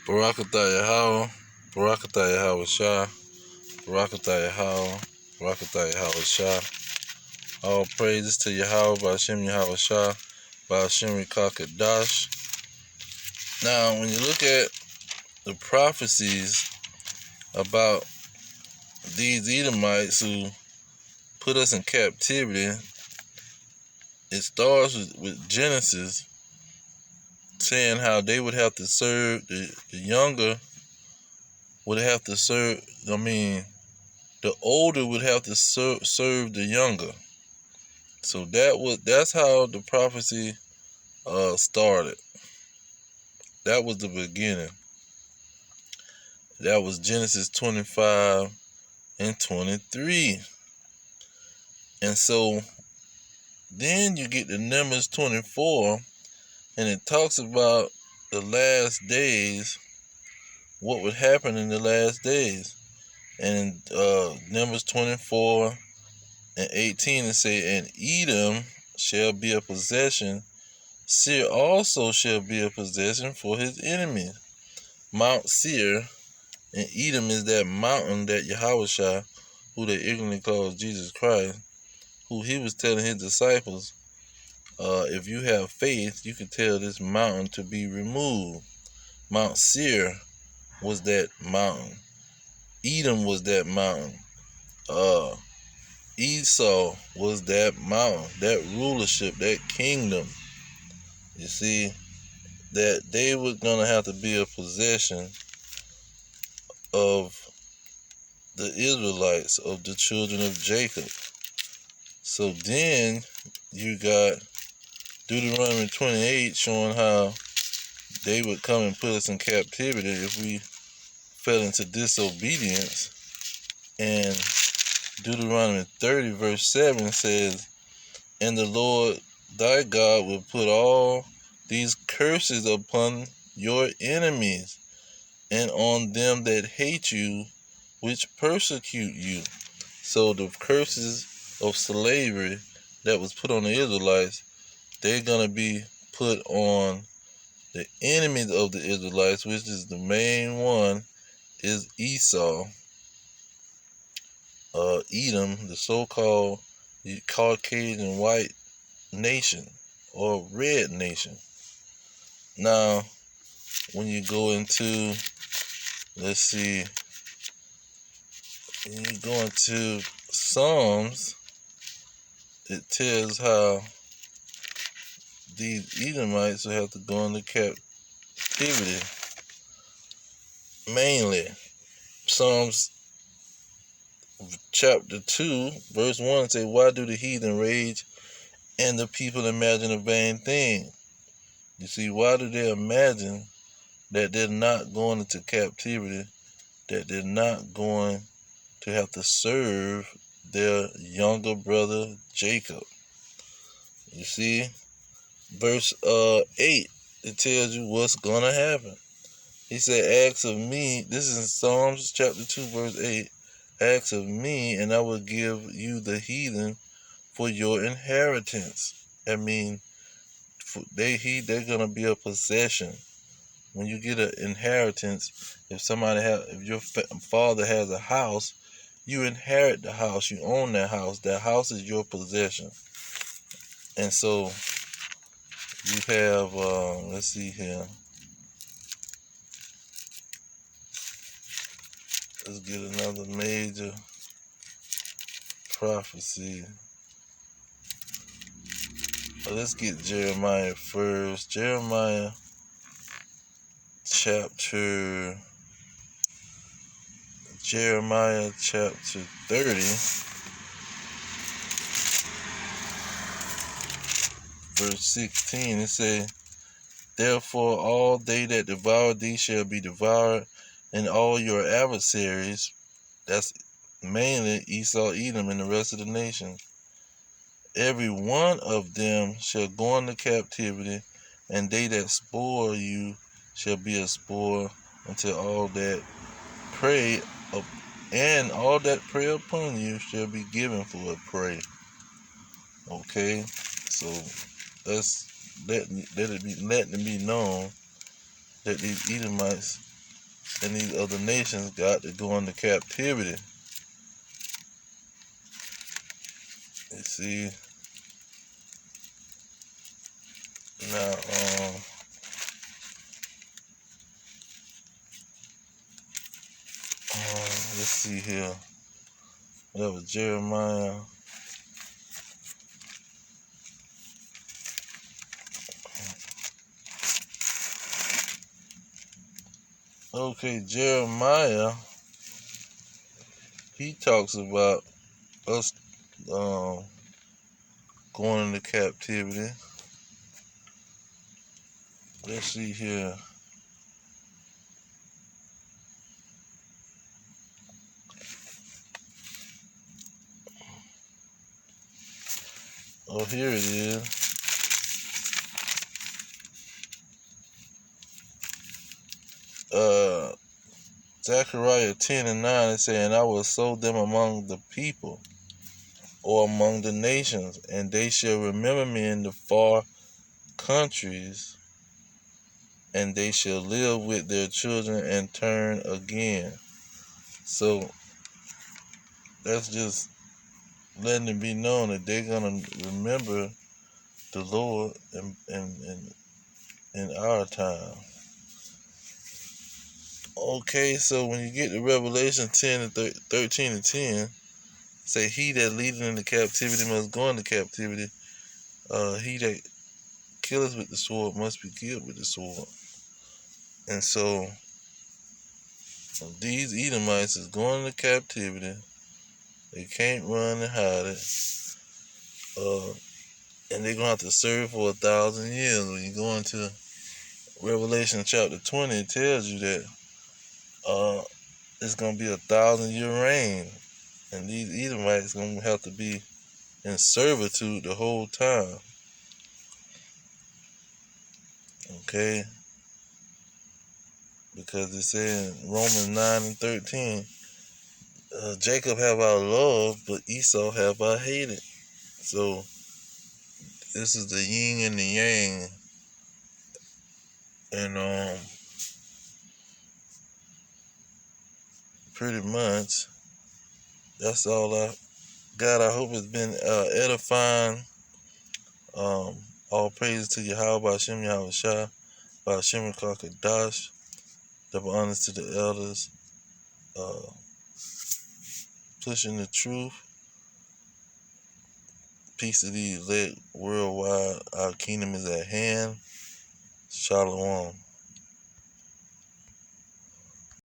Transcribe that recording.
Barakatah Yahweh, Barakatah Yahweh Shah, Barakatah Yahweh, Barakatah Yahweh Shah. All praises to Yahweh, Ba'ashem Yahweh Shah, Ba'ashem Rikakadash. Now, when you look at the prophecies about these Edomites who put us in captivity, it starts with Genesis saying how they would have to serve the younger would have to serve, the older would have to serve the younger. So that's how the prophecy started. That was the beginning. That was Genesis 25 and 23. And so then you get to Numbers 24, and it talks about the last days, what would happen in the last days. And Numbers 24 and 18, it say, and Edom shall be a possession, Seir also shall be a possession for his enemies. Mount Seir, and Edom is that mountain that Yahushua, who they ignorantly call Jesus Christ, who he was telling his disciples, if you have faith, you can tell this mountain to be removed. Mount Seir was that mountain. Edom was that mountain. Esau was that mountain, that rulership, that kingdom. You see, that they were going to have to be a possession of the Israelites, of the children of Jacob. So then you got Deuteronomy 28 showing how they would come and put us in captivity if we fell into disobedience. And Deuteronomy 30 verse 7 says, and the Lord thy God will put all these curses upon your enemies and on them that hate you, which persecute you. So the curses of slavery that was put on the Israelites, they're going to be put on the enemies of the Israelites, which is the main one, is Esau, Edom, the so-called Caucasian white nation or red nation. Now, when you go into, let's see, when you go into Psalms, it tells how these Edomites will have to go into captivity. Mainly, Psalms chapter 2, verse 1 say, why do the heathen rage and the people imagine a vain thing? You see, why do they imagine that they're not going into captivity, that they're not going to have to serve their younger brother Jacob? You see, verse 8, it tells you what's going to happen. He said, ask of me, this is in Psalms chapter 2, verse 8, ask of me, and I will give you the heathen for your inheritance. I mean, they're going to be a possession. When you get an inheritance, if your father has a house, you inherit the house, you own that house. That house is your possession. And so you have, let's see here. Let's get another major prophecy. Let's get Jeremiah first. Jeremiah chapter 30, verse 16. It says, therefore all they that devour thee shall be devoured, and all your adversaries, that's mainly Esau, Edom, and the rest of the nation, every one of them shall go into captivity, and they that spoil you shall be a spoil until all that prey and all that prey upon you shall be given for a prey. Okay, so letting it be known that these Edomites and these other nations got to go into captivity. You see, now, let's see here. That was Jeremiah. Okay, Jeremiah, he talks about us going into captivity. Let's see here. Oh, here it is. Zechariah 10 and 9 is saying, I will sow them among the people, or among the nations, and they shall remember me in the far countries, and they shall live with their children and turn again. So that's just letting it be known that they're going to remember the Lord in our time. Okay, so when you get to Revelation 10 and 13 and 10, say, he that leadeth into captivity must go into captivity. He that killeth with the sword must be killed with the sword. And so these Edomites is going into captivity. They can't run and hide it. And they're going to have to serve for 1,000 years. When you go into Revelation chapter 20, it tells you that it's going to be 1,000-year reign. And these Edomites going to have to be in servitude the whole time. Okay? Because it says in Romans 9 and 13, Jacob have I loved, but Esau have I hated. So this is the yin and the yang. And pretty much that's all I got. I hope it's been edifying. All praise to Yahweh Hashem Yahweh Shah, Hashem Kakadash. Double honors to the elders. Pushing the truth. Peace to the elect worldwide. Our kingdom is at hand. Shalom.